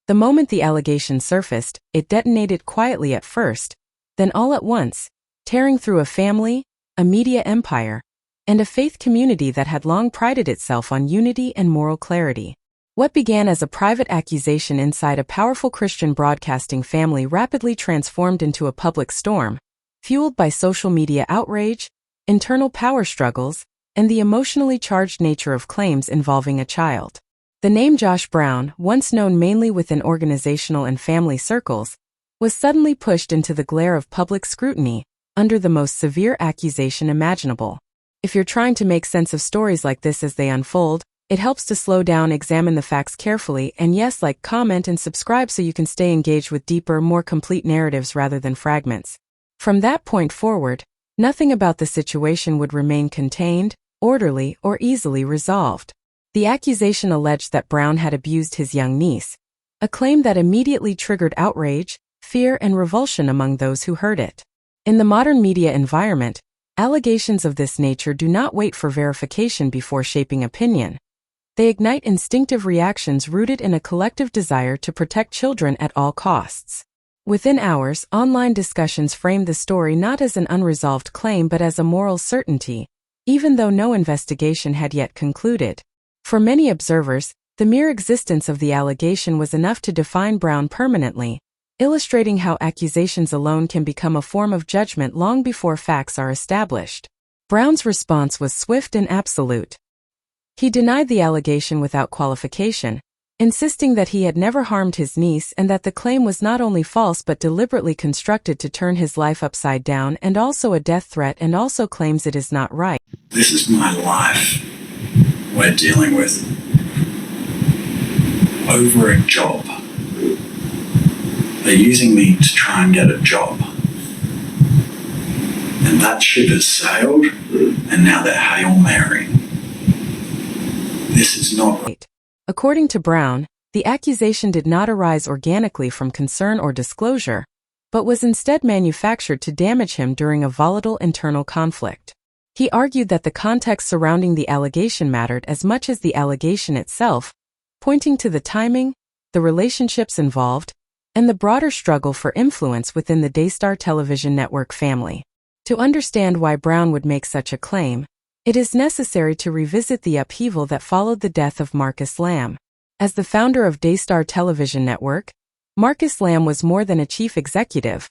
The moment the allegation surfaced, it detonated quietly at first, then all at once, tearing through a family, a media empire, and a faith community that had long prided itself on unity and moral clarity. What began as a private accusation inside a powerful Christian broadcasting family rapidly transformed into a public storm, fueled by social media outrage, internal power struggles, and the emotionally charged nature of claims involving a child. The name Josh Brown, once known mainly within organizational and family circles, was suddenly pushed into the glare of public scrutiny, under the most severe accusation imaginable. If you're trying to make sense of stories like this as they unfold, it helps to slow down, examine the facts carefully, and yes, like, comment, and subscribe so you can stay engaged with deeper, more complete narratives rather than fragments. From that point forward, nothing about the situation would remain contained, orderly, or easily resolved. The accusation alleged that Brown had abused his young niece, a claim that immediately triggered outrage, fear, and revulsion among those who heard it. In the modern media environment, allegations of this nature do not wait for verification before shaping opinion. They ignite instinctive reactions rooted in a collective desire to protect children at all costs. Within hours, online discussions framed the story not as an unresolved claim but as a moral certainty, even though no investigation had yet concluded. For many observers, the mere existence of the allegation was enough to define Brown permanently, illustrating how accusations alone can become a form of judgment long before facts are established. Brown's response was swift and absolute. He denied the allegation without qualification, insisting that he had never harmed his niece and that the claim was not only false but deliberately constructed to turn his life upside down, and also a death threat, and also claims it is not right. This is my life we're dealing with over a job. They're using me to try and get a job. And that ship has sailed, and now they're Hail Mary. This is not right. According to Brown, the accusation did not arise organically from concern or disclosure, but was instead manufactured to damage him during a volatile internal conflict. He argued that the context surrounding the allegation mattered as much as the allegation itself, pointing to the timing, the relationships involved, and the broader struggle for influence within the Daystar television network family. To understand why Brown would make such a claim, it is necessary to revisit the upheaval that followed the death of Marcus Lamb. As the founder of Daystar Television Network, Marcus Lamb was more than a chief executive.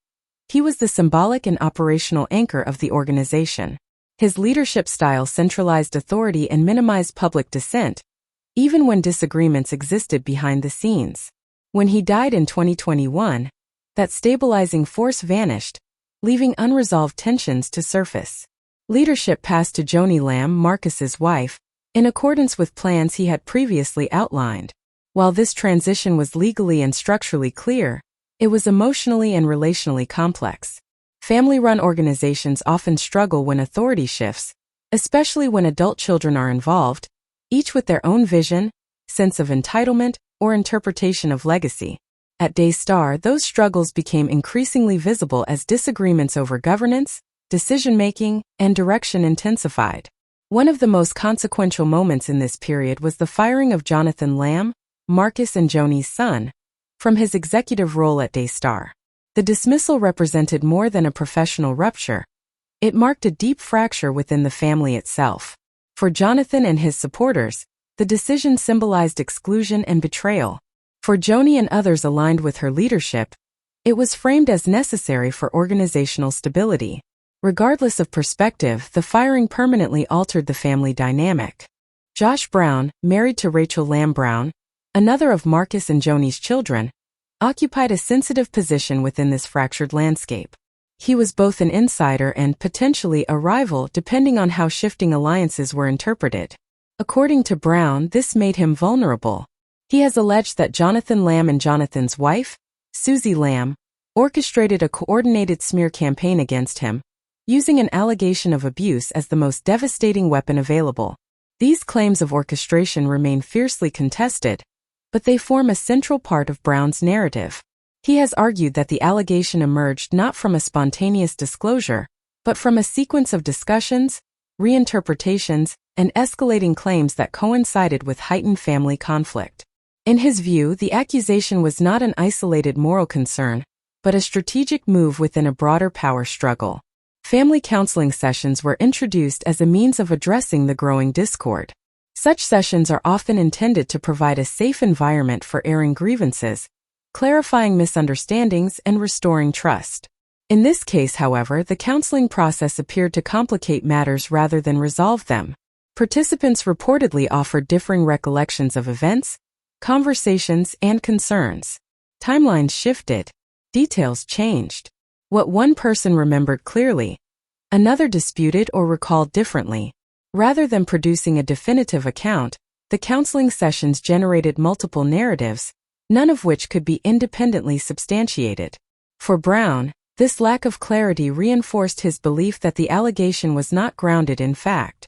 He was the symbolic and operational anchor of the organization. His leadership style centralized authority and minimized public dissent, even when disagreements existed behind the scenes. When he died in 2021, that stabilizing force vanished, leaving unresolved tensions to surface. Leadership passed to Joni Lamb, Marcus's wife, in accordance with plans he had previously outlined. While this transition was legally and structurally clear, it was emotionally and relationally complex. Family-run organizations often struggle when authority shifts, especially when adult children are involved, each with their own vision, sense of entitlement, or interpretation of legacy. At Daystar, those struggles became increasingly visible as disagreements over governance, decision-making, and direction intensified. One of the most consequential moments in this period was the firing of Jonathan Lamb, Marcus and Joni's son, from his executive role at Daystar. The dismissal represented more than a professional rupture. It marked a deep fracture within the family itself. For Jonathan and his supporters, the decision symbolized exclusion and betrayal. For Joni and others aligned with her leadership, it was framed as necessary for organizational stability. Regardless of perspective, the firing permanently altered the family dynamic. Josh Brown, married to Rachel Lamb Brown, another of Marcus and Joni's children, occupied a sensitive position within this fractured landscape. He was both an insider and, potentially, a rival depending on how shifting alliances were interpreted. According to Brown, this made him vulnerable. He has alleged that Jonathan Lamb and Jonathan's wife, Susie Lamb, orchestrated a coordinated smear campaign against him, using an allegation of abuse as the most devastating weapon available. These claims of orchestration remain fiercely contested, but they form a central part of Brown's narrative. He has argued that the allegation emerged not from a spontaneous disclosure, but from a sequence of discussions, reinterpretations, and escalating claims that coincided with heightened family conflict. In his view, the accusation was not an isolated moral concern, but a strategic move within a broader power struggle. Family counseling sessions were introduced as a means of addressing the growing discord. Such sessions are often intended to provide a safe environment for airing grievances, clarifying misunderstandings, and restoring trust. In this case, however, the counseling process appeared to complicate matters rather than resolve them. Participants reportedly offered differing recollections of events, conversations, and concerns. Timelines shifted. Details changed. What one person remembered clearly, another disputed or recalled differently. Rather than producing a definitive account, the counseling sessions generated multiple narratives, none of which could be independently substantiated. For Brown, this lack of clarity reinforced his belief that the allegation was not grounded in fact.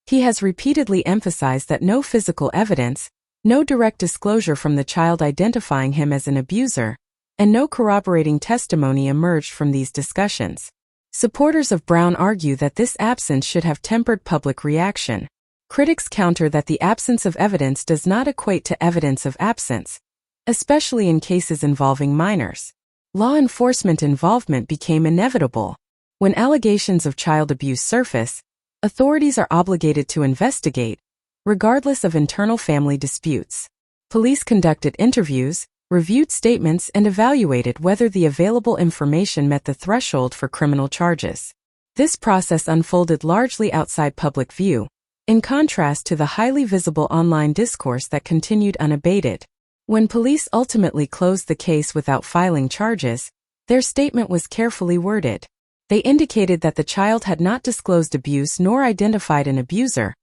He has repeatedly emphasized that no physical evidence, no direct disclosure from the child identifying him as an abuser, and no corroborating testimony emerged from these discussions. Supporters of Brown argue that this absence should have tempered public reaction. Critics counter that the absence of evidence does not equate to evidence of absence, especially in cases involving minors. Law enforcement involvement became inevitable. When allegations of child abuse surface, authorities are obligated to investigate, regardless of internal family disputes. Police conducted interviews, reviewed statements, and evaluated whether the available information met the threshold for criminal charges. This process unfolded largely outside public view, in contrast to the highly visible online discourse that continued unabated. When police ultimately closed the case without filing charges, their statement was carefully worded. They indicated that the child had not disclosed abuse nor identified an abuser,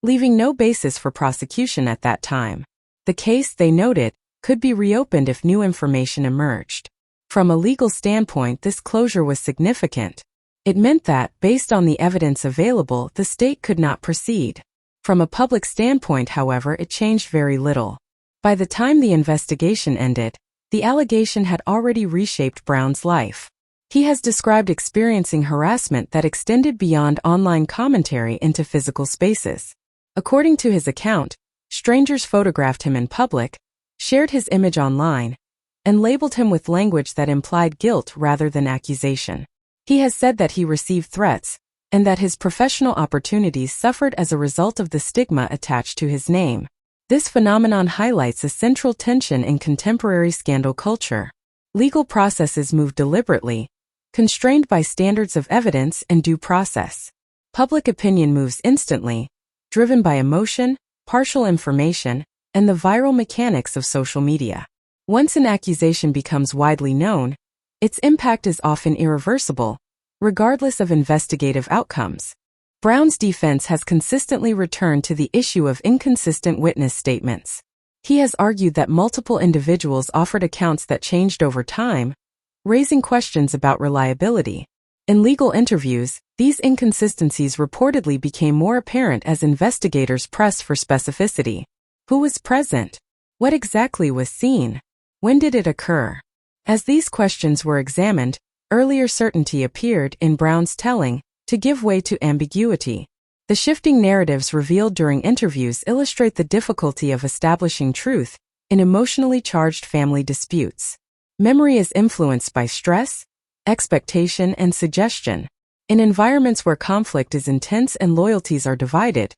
leaving no basis for prosecution at that time. The case, they noted, could be reopened if new information emerged. From a legal standpoint, this closure was significant. It meant that, based on the evidence available, the state could not proceed. From a public standpoint, however, it changed very little. By the time the investigation ended, the allegation had already reshaped Brown's life. He has described experiencing harassment that extended beyond online commentary into physical spaces. According to his account, strangers photographed him in public, shared his image online, and labeled him with language that implied guilt rather than accusation. He has said that he received threats, and that his professional opportunities suffered as a result of the stigma attached to his name. This phenomenon highlights a central tension in contemporary scandal culture. Legal processes move deliberately, constrained by standards of evidence and due process. Public opinion moves instantly, driven by emotion, partial information, and the viral mechanics of social media. Once an accusation becomes widely known, its impact is often irreversible, regardless of investigative outcomes. Brown's defense has consistently returned to the issue of inconsistent witness statements. He has argued that multiple individuals offered accounts that changed over time, raising questions about reliability. In legal interviews, these inconsistencies reportedly became more apparent as investigators pressed for specificity. Who was present? What exactly was seen? When did it occur? As these questions were examined, earlier certainty appeared in Brown's telling to give way to ambiguity. The shifting narratives revealed during interviews illustrate the difficulty of establishing truth in emotionally charged family disputes. Memory is influenced by stress, expectation, and suggestion. In environments where conflict is intense and loyalties are divided,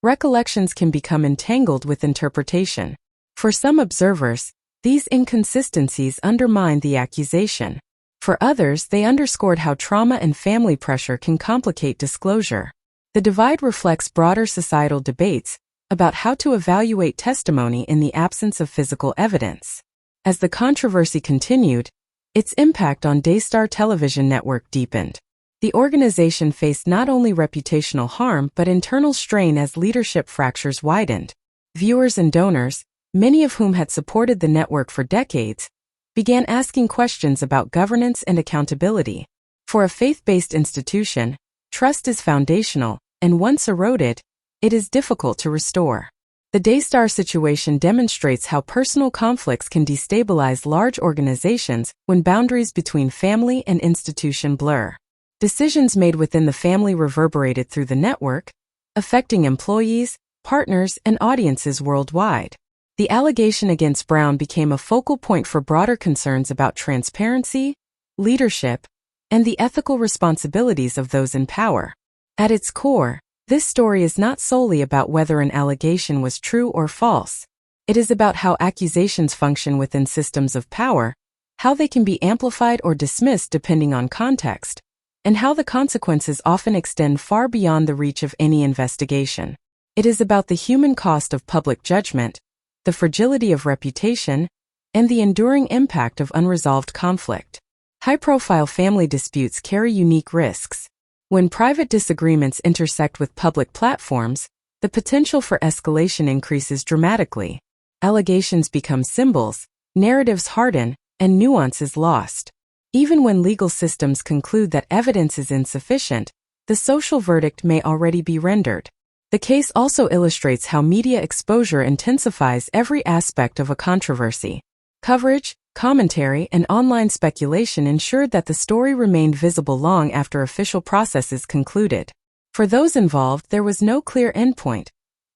recollections can become entangled with interpretation. For some observers, these inconsistencies undermined the accusation. For others, they underscored how trauma and family pressure can complicate disclosure. The divide reflects broader societal debates about how to evaluate testimony in the absence of physical evidence. As the controversy continued, its impact on Daystar television network deepened. The organization faced not only reputational harm but internal strain as leadership fractures widened. Viewers and donors, many of whom had supported the network for decades, began asking questions about governance and accountability. For a faith-based institution, trust is foundational, and once eroded, it is difficult to restore. The Daystar situation demonstrates how personal conflicts can destabilize large organizations when boundaries between family and institution blur. Decisions made within the family reverberated through the network, affecting employees, partners, and audiences worldwide. The allegation against Brown became a focal point for broader concerns about transparency, leadership, and the ethical responsibilities of those in power. At its core, this story is not solely about whether an allegation was true or false. It is about how accusations function within systems of power, how they can be amplified or dismissed depending on context, and how the consequences often extend far beyond the reach of any investigation. It is about the human cost of public judgment, the fragility of reputation, and the enduring impact of unresolved conflict. High-profile family disputes carry unique risks. When private disagreements intersect with public platforms, the potential for escalation increases dramatically. Allegations become symbols, narratives harden, and nuance is lost. Even when legal systems conclude that evidence is insufficient, the social verdict may already be rendered. The case also illustrates how media exposure intensifies every aspect of a controversy. Coverage, commentary, and online speculation ensured that the story remained visible long after official processes concluded. For those involved, there was no clear endpoint,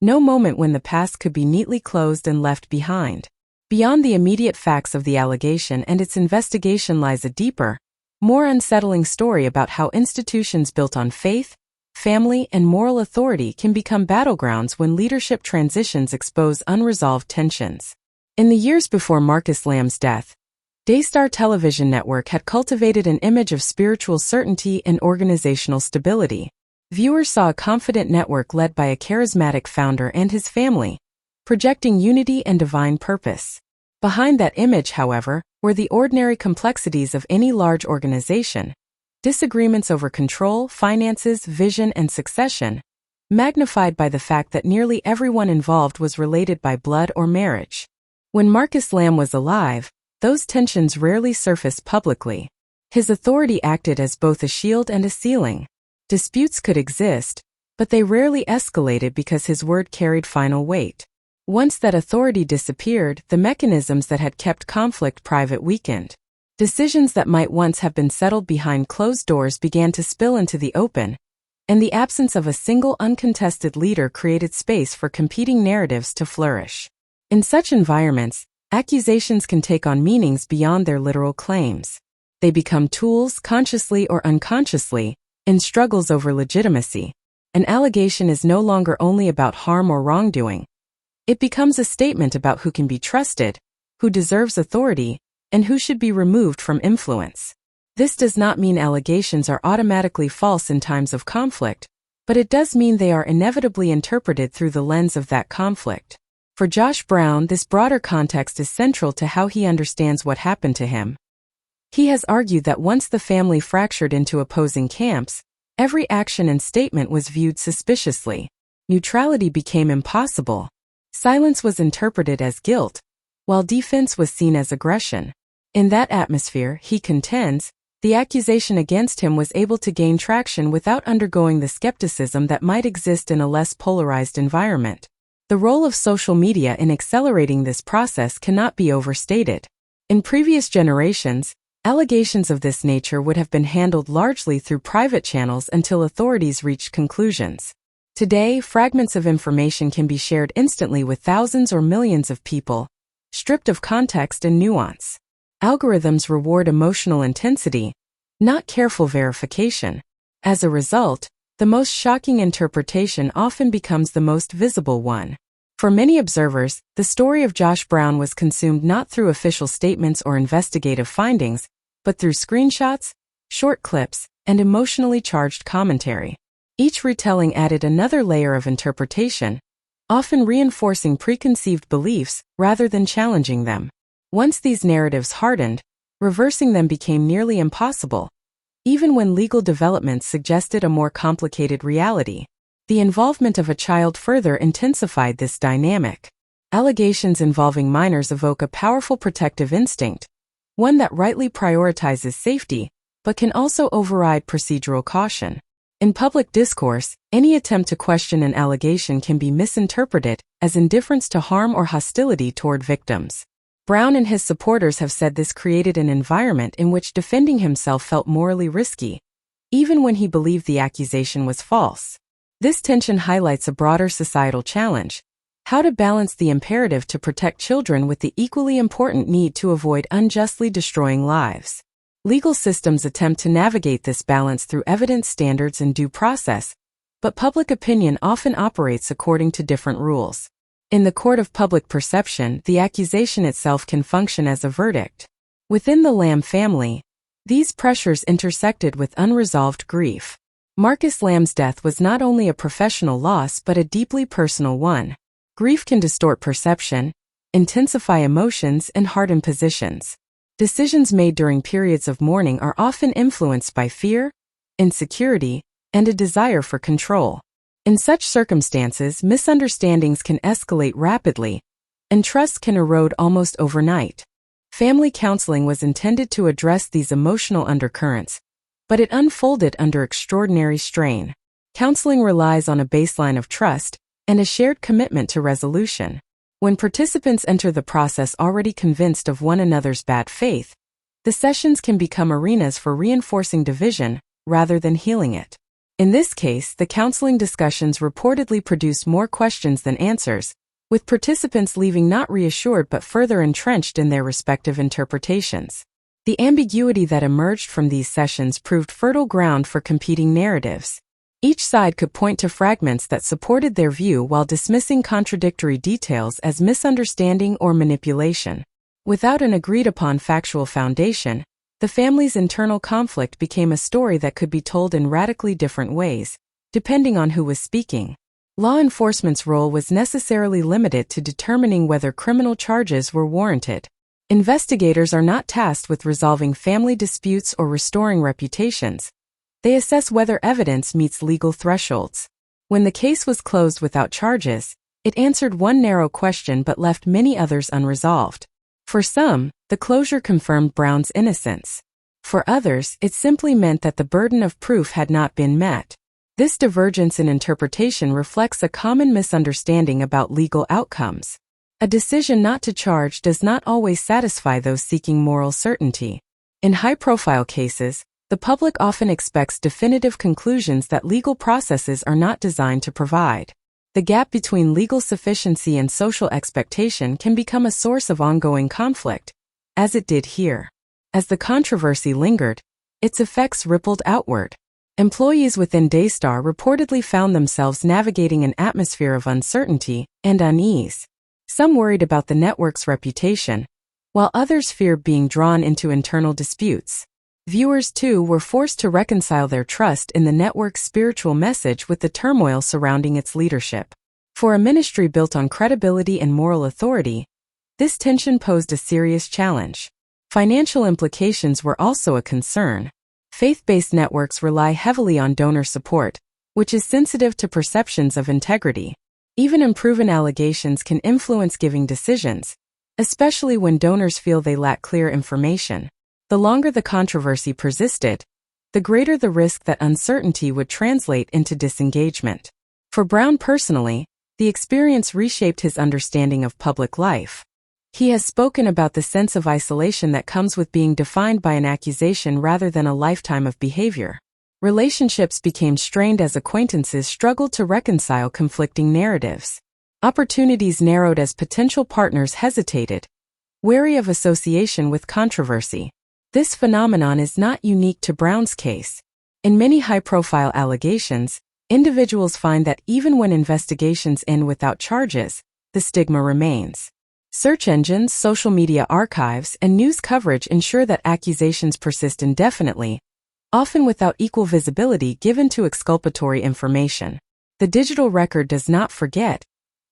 no moment when the past could be neatly closed and left behind. Beyond the immediate facts of the allegation and its investigation lies a deeper, more unsettling story about how institutions built on faith, family, and moral authority can become battlegrounds when leadership transitions expose unresolved tensions. In the years before Marcus Lamb's death, Daystar television network had cultivated an image of spiritual certainty and organizational stability. Viewers saw a confident network led by a charismatic founder and his family, projecting unity and divine purpose. Behind that image, however, were the ordinary complexities of any large organization: disagreements over control, finances, vision, and succession, magnified by the fact that nearly everyone involved was related by blood or marriage. When Marcus Lamb was alive, those tensions rarely surfaced publicly. His authority acted as both a shield and a ceiling. Disputes could exist, but they rarely escalated because his word carried final weight. Once that authority disappeared, the mechanisms that had kept conflict private weakened. Decisions that might once have been settled behind closed doors began to spill into the open, and the absence of a single uncontested leader created space for competing narratives to flourish. In such environments, accusations can take on meanings beyond their literal claims. They become tools, consciously or unconsciously, in struggles over legitimacy. An allegation is no longer only about harm or wrongdoing. It becomes a statement about who can be trusted, who deserves authority, and who should be removed from influence. This does not mean allegations are automatically false in times of conflict, but it does mean they are inevitably interpreted through the lens of that conflict. For Josh Brown, this broader context is central to how he understands what happened to him. He has argued that once the family fractured into opposing camps, every action and statement was viewed suspiciously. Neutrality became impossible. Silence was interpreted as guilt, while defense was seen as aggression. In that atmosphere, he contends, the accusation against him was able to gain traction without undergoing the skepticism that might exist in a less polarized environment. The role of social media in accelerating this process cannot be overstated. In previous generations, allegations of this nature would have been handled largely through private channels until authorities reached conclusions. Today, fragments of information can be shared instantly with thousands or millions of people, stripped of context and nuance. Algorithms reward emotional intensity, not careful verification. As a result, the most shocking interpretation often becomes the most visible one. For many observers, the story of Josh Brown was consumed not through official statements or investigative findings, but through screenshots, short clips, and emotionally charged commentary. Each retelling added another layer of interpretation, often reinforcing preconceived beliefs rather than challenging them. Once these narratives hardened, reversing them became nearly impossible, even when legal developments suggested a more complicated reality. The involvement of a child further intensified this dynamic. Allegations involving minors evoke a powerful protective instinct, one that rightly prioritizes safety, but can also override procedural caution. In public discourse, any attempt to question an allegation can be misinterpreted as indifference to harm or hostility toward victims. Brown and his supporters have said this created an environment in which defending himself felt morally risky, even when he believed the accusation was false. This tension highlights a broader societal challenge. How to balance the imperative to protect children with the equally important need to avoid unjustly destroying lives. Legal systems attempt to navigate this balance through evidence standards and due process, but public opinion often operates according to different rules. In the court of public perception, the accusation itself can function as a verdict. Within the Lamb family, these pressures intersected with unresolved grief. Marcus Lamb's death was not only a professional loss but a deeply personal one. Grief can distort perception, intensify emotions, and harden positions. Decisions made during periods of mourning are often influenced by fear, insecurity, and a desire for control. In such circumstances, misunderstandings can escalate rapidly, and trust can erode almost overnight. Family counseling was intended to address these emotional undercurrents, but it unfolded under extraordinary strain. Counseling relies on a baseline of trust and a shared commitment to resolution. When participants enter the process already convinced of one another's bad faith, the sessions can become arenas for reinforcing division rather than healing it. In this case, the counseling discussions reportedly produced more questions than answers, with participants leaving not reassured but further entrenched in their respective interpretations. The ambiguity that emerged from these sessions proved fertile ground for competing narratives. Each side could point to fragments that supported their view while dismissing contradictory details as misunderstanding or manipulation. Without an agreed-upon factual foundation, the family's internal conflict became a story that could be told in radically different ways, depending on who was speaking. Law enforcement's role was necessarily limited to determining whether criminal charges were warranted. Investigators are not tasked with resolving family disputes or restoring reputations. They assess whether evidence meets legal thresholds. When the case was closed without charges, it answered one narrow question but left many others unresolved. For some, the closure confirmed Brown's innocence. For others, it simply meant that the burden of proof had not been met. This divergence in interpretation reflects a common misunderstanding about legal outcomes. A decision not to charge does not always satisfy those seeking moral certainty. In high-profile cases, the public often expects definitive conclusions that legal processes are not designed to provide. The gap between legal sufficiency and social expectation can become a source of ongoing conflict, as it did here. As the controversy lingered, its effects rippled outward. Employees within Daystar reportedly found themselves navigating an atmosphere of uncertainty and unease. Some worried about the network's reputation, while others feared being drawn into internal disputes. Viewers, too, were forced to reconcile their trust in the network's spiritual message with the turmoil surrounding its leadership. For a ministry built on credibility and moral authority, this tension posed a serious challenge. Financial implications were also a concern. Faith-based networks rely heavily on donor support, which is sensitive to perceptions of integrity. Even unproven allegations can influence giving decisions, especially when donors feel they lack clear information. The longer the controversy persisted, the greater the risk that uncertainty would translate into disengagement. For Brown personally, the experience reshaped his understanding of public life. He has spoken about the sense of isolation that comes with being defined by an accusation rather than a lifetime of behavior. Relationships became strained as acquaintances struggled to reconcile conflicting narratives. Opportunities narrowed as potential partners hesitated, wary of association with controversy. This phenomenon is not unique to Brown's case. In many high-profile allegations, individuals find that even when investigations end without charges, the stigma remains. Search engines, social media archives, and news coverage ensure that accusations persist indefinitely, often without equal visibility given to exculpatory information. The digital record does not forget,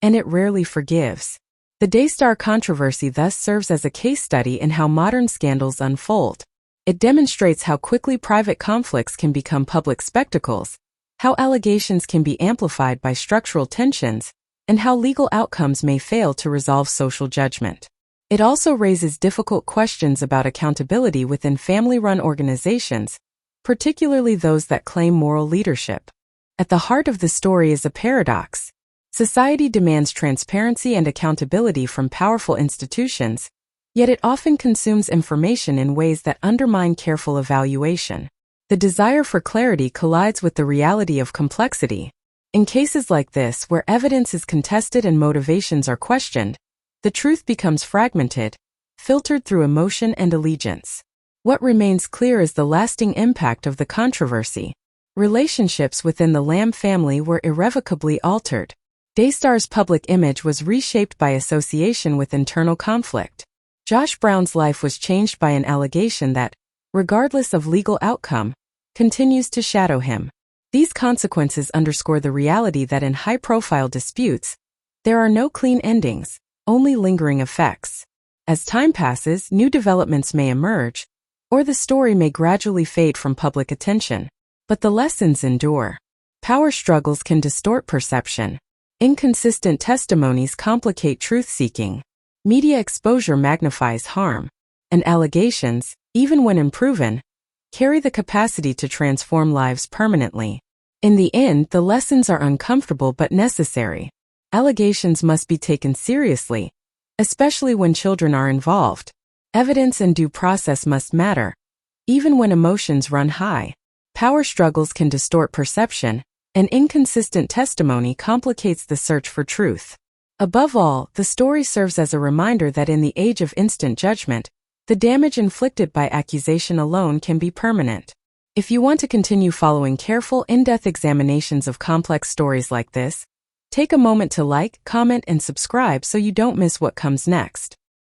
and it rarely forgives. The Daystar controversy thus serves as a case study in how modern scandals unfold. It demonstrates how quickly private conflicts can become public spectacles, how allegations can be amplified by structural tensions, and how legal outcomes may fail to resolve social judgment. It also raises difficult questions about accountability within family-run organizations, particularly those that claim moral leadership. At the heart of the story is a paradox. Society demands transparency and accountability from powerful institutions, yet it often consumes information in ways that undermine careful evaluation. The desire for clarity collides with the reality of complexity. In cases like this, where evidence is contested and motivations are questioned, the truth becomes fragmented, filtered through emotion and allegiance. What remains clear is the lasting impact of the controversy. Relationships within the Lamb family were irrevocably altered. Daystar's public image was reshaped by association with internal conflict. Josh Brown's life was changed by an allegation that, regardless of legal outcome, continues to shadow him. These consequences underscore the reality that in high-profile disputes, there are no clean endings, only lingering effects. As time passes, new developments may emerge, or the story may gradually fade from public attention. But the lessons endure. Power struggles can distort perception. Inconsistent testimonies complicate truth-seeking. Media exposure magnifies harm. And allegations, even when unproven, carry the capacity to transform lives permanently. In the end, the lessons are uncomfortable but necessary. Allegations must be taken seriously, especially when children are involved. Evidence and due process must matter, even when emotions run high. Power struggles can distort perception, and inconsistent testimony complicates the search for truth. Above all, the story serves as a reminder that in the age of instant judgment, the damage inflicted by accusation alone can be permanent. If you want to continue following careful, in-depth examinations of complex stories like this, take a moment to like, comment, and subscribe so you don't miss what comes next.